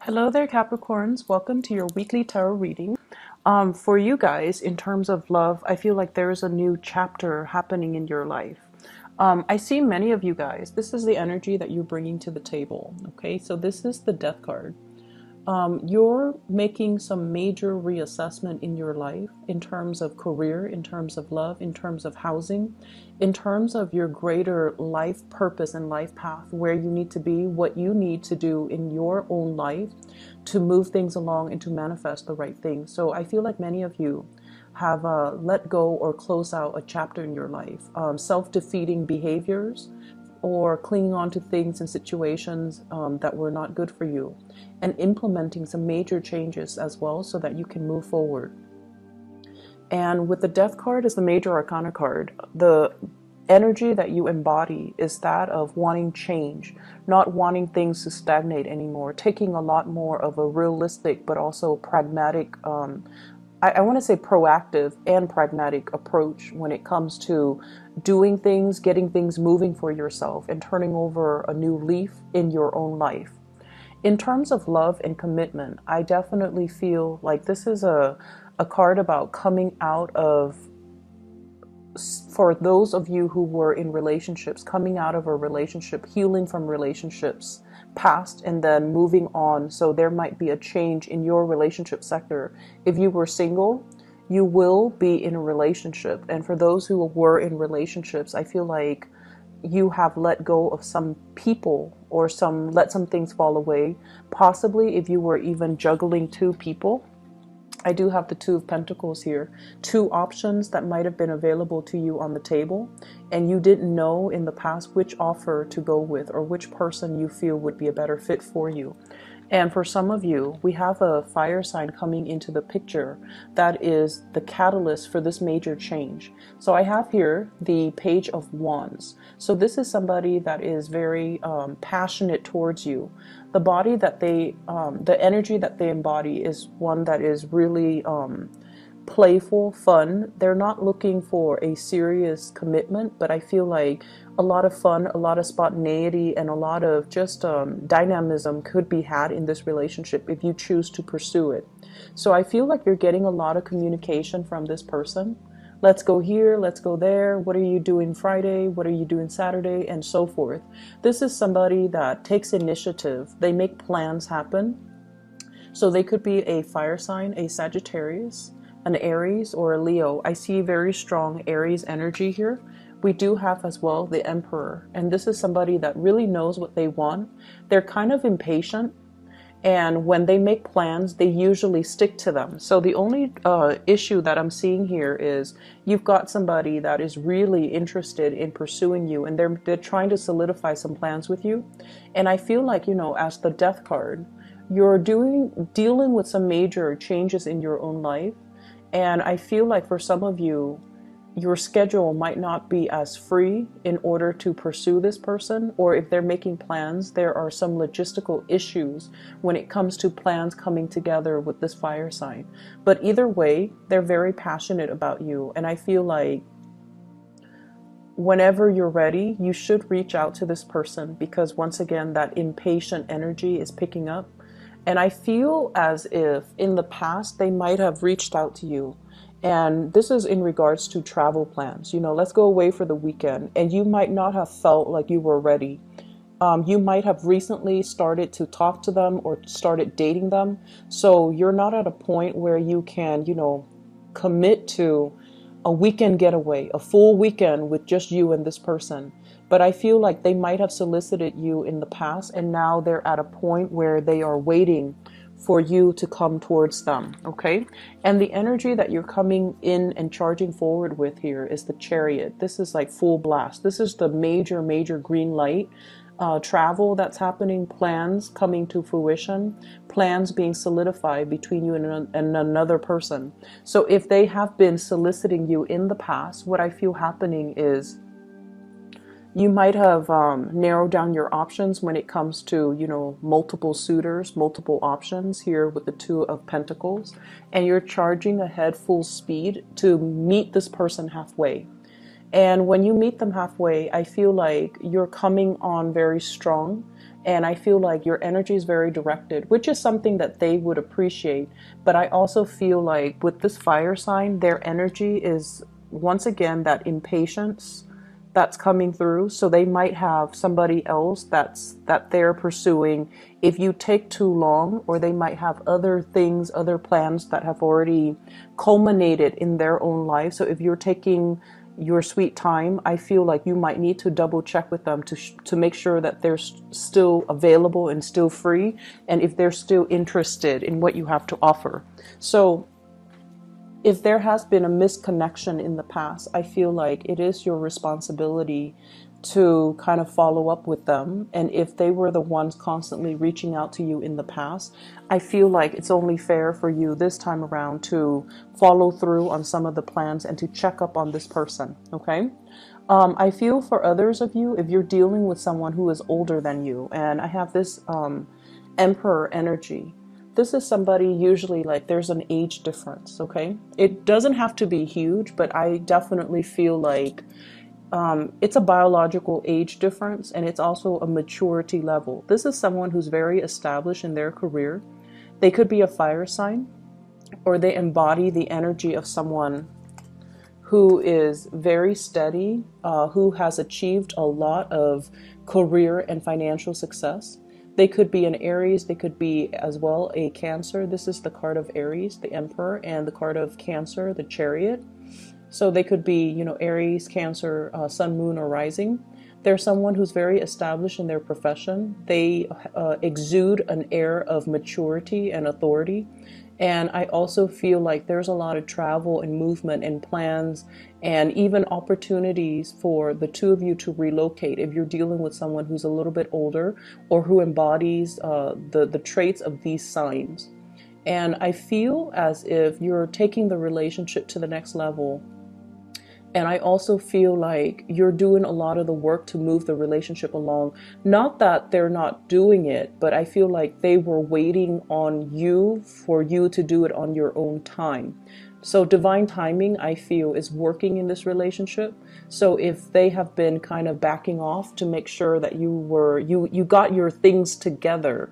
Hello there, Capricorns. Welcome to your weekly tarot reading. For you guys, in terms of love, I feel like there is a new chapter happening in your life. I see many of you guys. This is the energy that you're bringing to the table. Okay, so this is the Death card. You're making some major reassessment in your life in terms of career, in terms of love, in terms of housing, in terms of your greater life purpose and life path, where you need to be, what you need to do in your own life to move things along and to manifest the right thing. So I feel like many of you have let go or close out a chapter in your life. Self-defeating behaviors, or clinging on to things and situations that were not good for you, and implementing some major changes as well so that you can move forward. And with the Death card as the major arcana card, the energy that you embody is that of wanting change, not wanting things to stagnate anymore, taking a lot more of a realistic but also pragmatic, I want to say proactive and pragmatic approach when it comes to doing things, getting things moving for yourself, and turning over a new leaf in your own life. In terms of love and commitment, I definitely feel like this is a card about coming out of, for those of you who were in relationships, coming out of a relationship, healing from relationships past, and then moving on. So there might be a change in your relationship sector. If you were single, you will be in a relationship. And for those who were in relationships, I feel like you have let go of some people or let some things fall away. Possibly if you were even juggling two people. I do have the Two of Pentacles here. Two options that might have been available to you on the table, and you didn't know in the past which offer to go with or which person you feel would be a better fit for you. And for some of you, we have a fire sign coming into the picture that is the catalyst for this major change. So I have here the Page of Wands. So this is somebody that is very passionate towards you. The body that the energy that they embody is one that is really playful, fun. They're not looking for a serious commitment, but I feel like a lot of fun, a lot of spontaneity, and a lot of just dynamism could be had in this relationship if you choose to pursue it. So I feel like you're getting a lot of communication from this person. Let's go here, let's go there. What are you doing Friday? What are you doing Saturday? And so forth. This is somebody that takes initiative. They make plans happen. So they could be a fire sign, a Sagittarius, an Aries, or a Leo. I see very strong Aries energy here. We do have as well the Emperor, and this is somebody that really knows what they want. They're kind of impatient, and when they make plans, they usually stick to them. So the only issue that I'm seeing here is you've got somebody that is really interested in pursuing you, and they're trying to solidify some plans with you. And I feel like, you know, as the Death card, you're dealing with some major changes in your own life. And I feel like for some of you, your schedule might not be as free in order to pursue this person, or if they're making plans, there are some logistical issues when it comes to plans coming together with this fire sign. But either way, they're very passionate about you, and I feel like whenever you're ready, you should reach out to this person, because once again, that impatient energy is picking up. And I feel as if in the past they might have reached out to you. And this is in regards to travel plans. You know, let's go away for the weekend. And you might not have felt like you were ready. You might have recently started to talk to them or started dating them. So you're not at a point where you can, you know, commit to a weekend getaway, a full weekend with just you and this person. But I feel like they might have solicited you in the past, and now they're at a point where they are waiting for you to come towards them, okay? And the energy that you're coming in and charging forward with here is the Chariot. This is like full blast. This is the major green light. Travel that's happening, plans coming to fruition, plans being solidified between you and another person. So if they have been soliciting you in the past, what I feel happening is you might have narrowed down your options when it comes to, you know, multiple suitors, multiple options here with the Two of Pentacles, and you're charging ahead full speed to meet this person halfway. And when you meet them halfway, I feel like you're coming on very strong. And I feel like your energy is very directed, which is something that they would appreciate. But I also feel like with this fire sign, their energy is once again that impatience that's coming through. So they might have somebody else that they're pursuing if you take too long, or they might have other things, other plans that have already culminated in their own life. So if you're taking your sweet time, I feel like you might need to double check with them to make sure that they're still available and still free, and if they're still interested in what you have to offer. So if there has been a misconnection in the past, I feel like it is your responsibility to kind of follow up with them. And if they were the ones constantly reaching out to you in the past, I feel like it's only fair for you this time around to follow through on some of the plans and to check up on this person, okay? I feel for others of you, if you're dealing with someone who is older than you, and I have this Emperor energy. This is somebody usually like there's an age difference, okay? It doesn't have to be huge, but I definitely feel like it's a biological age difference, and it's also a maturity level. This is someone who's very established in their career. They could be a fire sign, or they embody the energy of someone who is very steady, who has achieved a lot of career and financial success. They could be an Aries, they could be as well a Cancer. This is the card of Aries, the Emperor, and the card of Cancer, the Chariot. So they could be, you know, Aries, Cancer, Sun, Moon, or Rising. They're someone who's very established in their profession. They exude an air of maturity and authority. And I also feel like there's a lot of travel and movement and plans and even opportunities for the two of you to relocate if you're dealing with someone who's a little bit older or who embodies the traits of these signs. And I feel as if you're taking the relationship to the next level. And I also feel like you're doing a lot of the work to move the relationship along. Not that they're not doing it, but I feel like they were waiting on you for you to do it on your own time. So divine timing, I feel, is working in this relationship. So if they have been kind of backing off to make sure that you got your things together,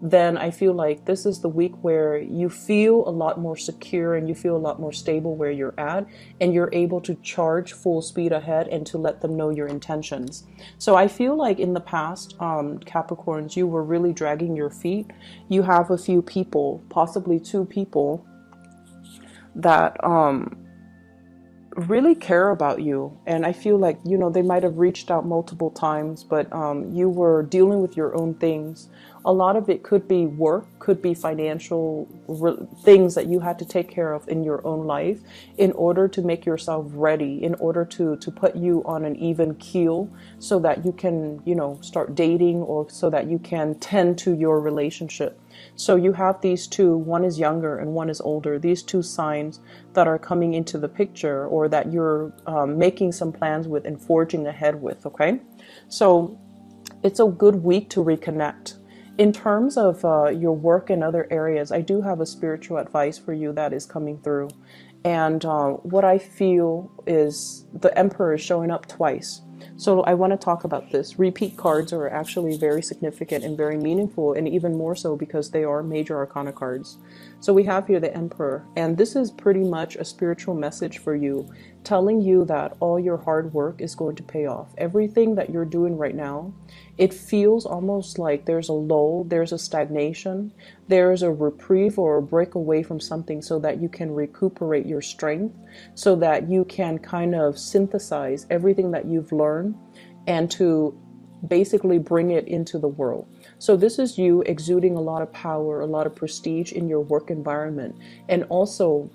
then I feel like this is the week where you feel a lot more secure and you feel a lot more stable where you're at, and you're able to charge full speed ahead and to let them know your intentions. So I feel like in the past, Capricorns, you were really dragging your feet. You have a few people, possibly two people, that really care about you. And I feel like, you know, they might have reached out multiple times, but you were dealing with your own things. A lot of it could be work, could be financial things that you had to take care of in your own life in order to make yourself ready, in order to put you on an even keel so that you can, you know, start dating, or so that you can tend to your relationship. So you have these two, one is younger and one is older, these two signs that are coming into the picture, or that you're making some plans with and forging ahead with, okay? So it's a good week to reconnect. In terms of your work and other areas, I do have a spiritual advice for you that is coming through. And what I feel is the Emperor is showing up twice. So I want to talk about this. Repeat cards are actually very significant and very meaningful, and even more so because they are major arcana cards. So we have here the Emperor, and this is pretty much a spiritual message for you, telling you that all your hard work is going to pay off. Everything that you're doing right now, it feels almost like there's a lull, there's a stagnation, there's a reprieve or a break away from something, so that you can recuperate your strength, so that you can kind of synthesize everything that you've learned and to basically bring it into the world. So this is you exuding a lot of power, a lot of prestige in your work environment, and also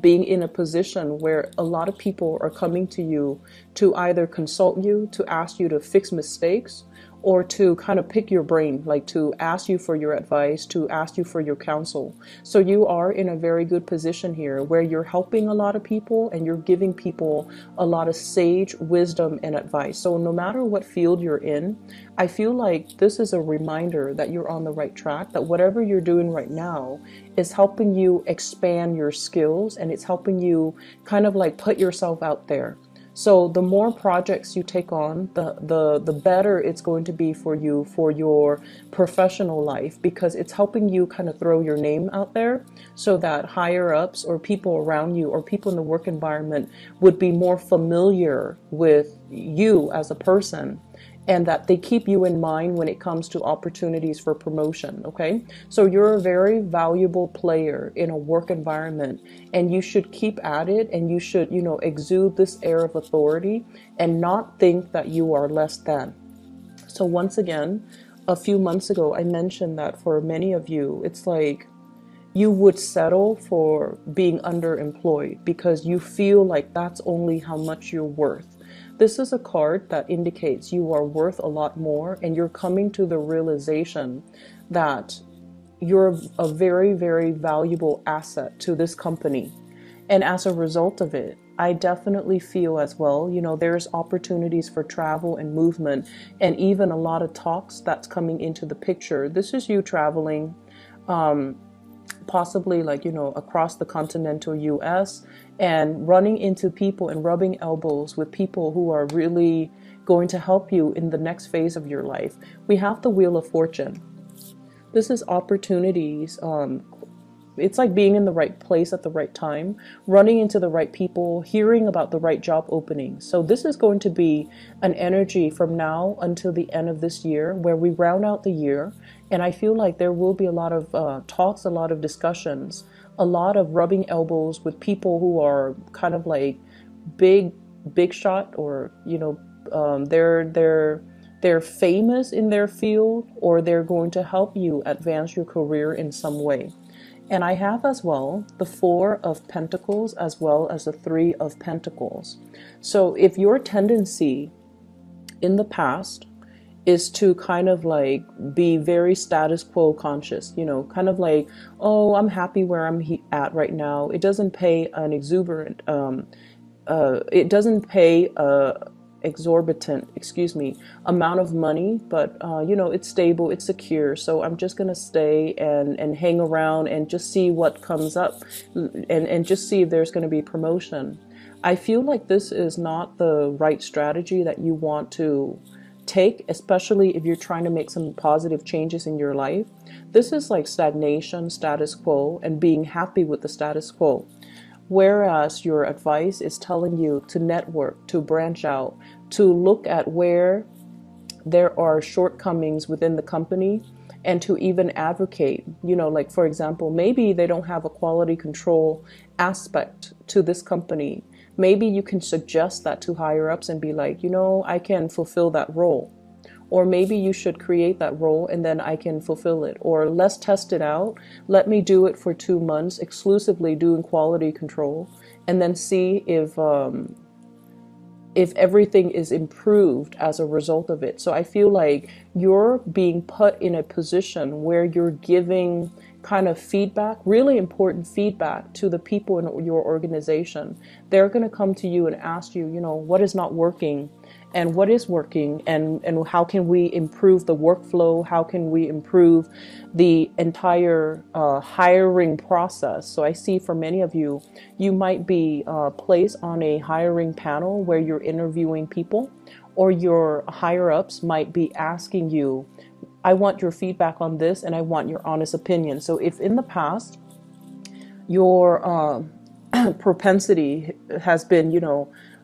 being in a position where a lot of people are coming to you to either consult you, to ask you to fix mistakes, or to kind of pick your brain, like to ask you for your advice, to ask you for your counsel. So you are in a very good position here where you're helping a lot of people and you're giving people a lot of sage wisdom and advice. So no matter what field you're in, I feel like this is a reminder that you're on the right track, that whatever you're doing right now is helping you expand your skills, and it's helping you kind of like put yourself out there. So the more projects you take on, the better it's going to be for you for your professional life, because it's helping you kind of throw your name out there so that higher ups or people around you or people in the work environment would be more familiar with you as a person, and that they keep you in mind when it comes to opportunities for promotion. Okay, so you're a very valuable player in a work environment, and you should keep at it, and you should, exude this air of authority and not think that you are less than. So once again, a few months ago I mentioned that for many of you, it's like you would settle for being underemployed because you feel like that's only how much you're worth. This is a card that indicates you are worth a lot more, and you're coming to the realization that you're a very, very valuable asset to this company. And as a result of it, I definitely feel as well, there's opportunities for travel and movement, and even a lot of talks that's coming into the picture. This is you traveling, possibly like, across the continental US, and running into people and rubbing elbows with people who are really going to help you in the next phase of your life. We have the Wheel of Fortune. This is opportunities. It's like being in the right place at the right time, running into the right people, hearing about the right job openings. So this is going to be an energy from now until the end of this year, where we round out the year. And I feel like there will be a lot of talks, a lot of discussions, a lot of rubbing elbows with people who are kind of like big shot, or they're famous in their field, or they're going to help you advance your career in some way. And I have as well the Four of Pentacles as well as the Three of Pentacles. So if your tendency in the past is to kind of like be very status quo conscious, kind of like, oh, I'm happy where I'm at right now. It doesn't pay an exuberant, it doesn't pay exorbitant, amount of money, but it's stable, it's secure, so I'm just gonna stay and hang around and just see what comes up, and just see if there's going to be promotion. I feel like this is not the right strategy that you want to take, especially if you're trying to make some positive changes in your life. This is like stagnation, status quo, and being happy with the status quo. Whereas your advice is telling you to network, to branch out, to look at where there are shortcomings within the company, and to even advocate, like for example, maybe they don't have a quality control aspect to this company. Maybe you can suggest that to higher ups and be like, I can fulfill that role. Or maybe you should create that role and then I can fulfill it. Or let's test it out. Let me do it for 2 months, exclusively doing quality control, and then see if everything is improved as a result of it. So I feel like you're being put in a position where you're giving kind of feedback, really important feedback to the people in your organization. They're going to come to you and ask you, what is not working and what is working, and how can we improve the workflow? How can we improve the entire hiring process? So I see for many of you, you might be placed on a hiring panel where you're interviewing people, or your higher ups might be asking you, I want your feedback on this and I want your honest opinion. So if in the past your propensity has been,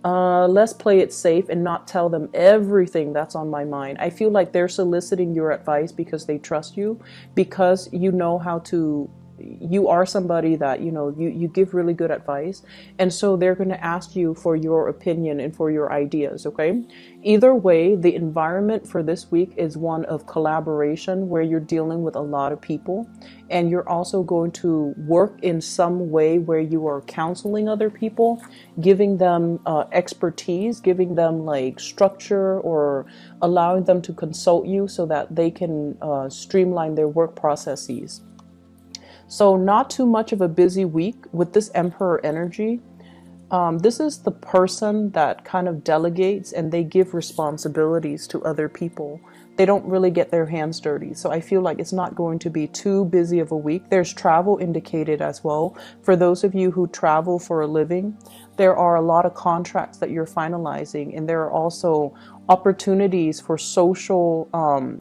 let's play it safe and not tell them everything that's on my mind, I feel like they're soliciting your advice because they trust you, because you are somebody that, you give really good advice. And so they're going to ask you for your opinion and for your ideas. Okay. Either way, the environment for this week is one of collaboration, where you're dealing with a lot of people, and you're also going to work in some way where you are counseling other people, giving them expertise, giving them like structure, or allowing them to consult you so that they can streamline their work processes. So not too much of a busy week with this Emperor energy. This is the person that kind of delegates and they give responsibilities to other people. they don't really get their hands dirty. So I feel like it's not going to be too busy of a week. There's travel indicated as well. For those of you who travel for a living, there are a lot of contracts that you're finalizing, and there are also opportunities for social,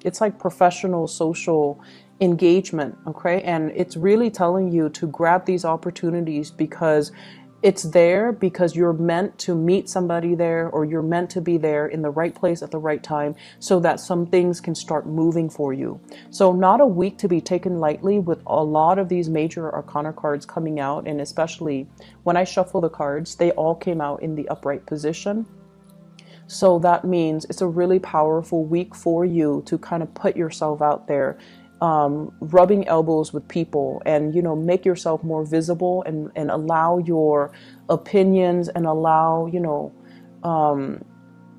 it's like professional social engagement, okay? And it's really telling you to grab these opportunities because it's there, because you're meant to meet somebody there, or you're meant to be there in the right place at the right time so that some things can start moving for you. So not a week to be taken lightly, with a lot of these major arcana cards coming out. And especially when I shuffle the cards, they all came out in the upright position. So that means it's a really powerful week for you to kind of put yourself out there, rubbing elbows with people, and, you know, make yourself more visible, and allow your opinions, and allow, you know,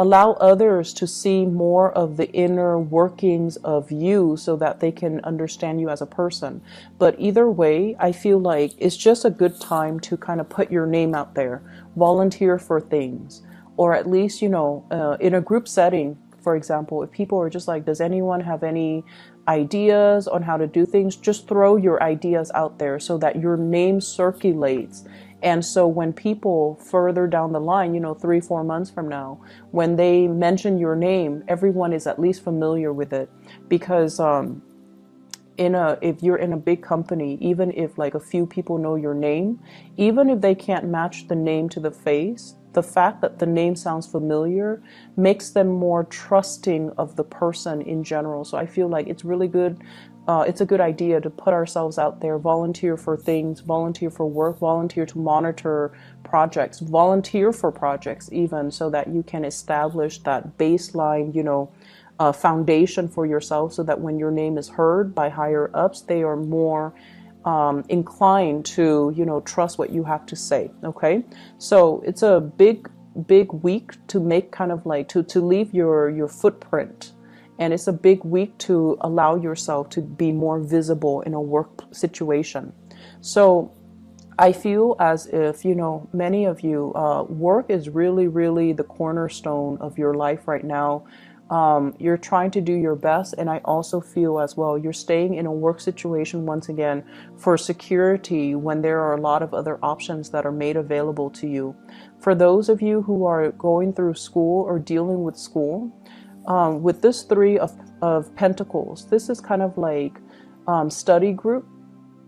allow others to see more of the inner workings of you so that they can understand you as a person. But either way, I feel like it's just a good time to kind of put your name out there, volunteer for things, or at least, you know, in a group setting, for example, if people are just like, does anyone have any ideas on how to do things? Just throw your ideas out there so that your name circulates. And so when people further down the line, you know, 3-4 months from now, when they mention your name, everyone is at least familiar with it. Because if you're in a big company, even if like a few people know your name, even if they can't match the name to the face, the fact that the name sounds familiar makes them more trusting of the person in general. So I feel like it's really good. It's a good idea to put ourselves out there, volunteer for things, volunteer for work, volunteer to monitor projects, volunteer for projects even, so that you can establish that baseline, you know, foundation for yourself, so that when your name is heard by higher ups, they are more inclined to, you know, trust what you have to say. Okay, so it's a big week to make kind of like to leave your footprint, and it's a big week to allow yourself to be more visible in a work situation. So I feel as if, you know, many of you, work is really the cornerstone of your life right now. You're trying to do your best, and I also feel as well you're staying in a work situation once again for security when there are a lot of other options that are made available to you. For those of you who are going through school or dealing with school, with this Three of Pentacles, this is kind of like study group.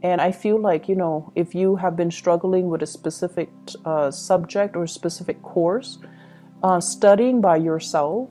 And I feel like, you know, if you have been struggling with a specific subject or specific course, studying by yourself,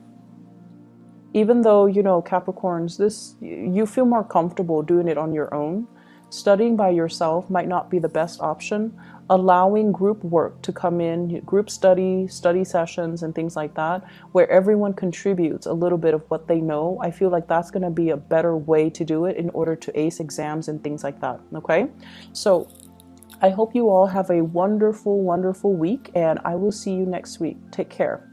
even though, you know, Capricorns, you feel more comfortable doing it on your own, studying by yourself might not be the best option. Allowing group work to come in, group study sessions and things like that, where everyone contributes a little bit of what they know, I feel like that's going to be a better way to do it in order to ace exams and things like that. Okay, so I hope you all have a wonderful week, and I will see you next week. Take care.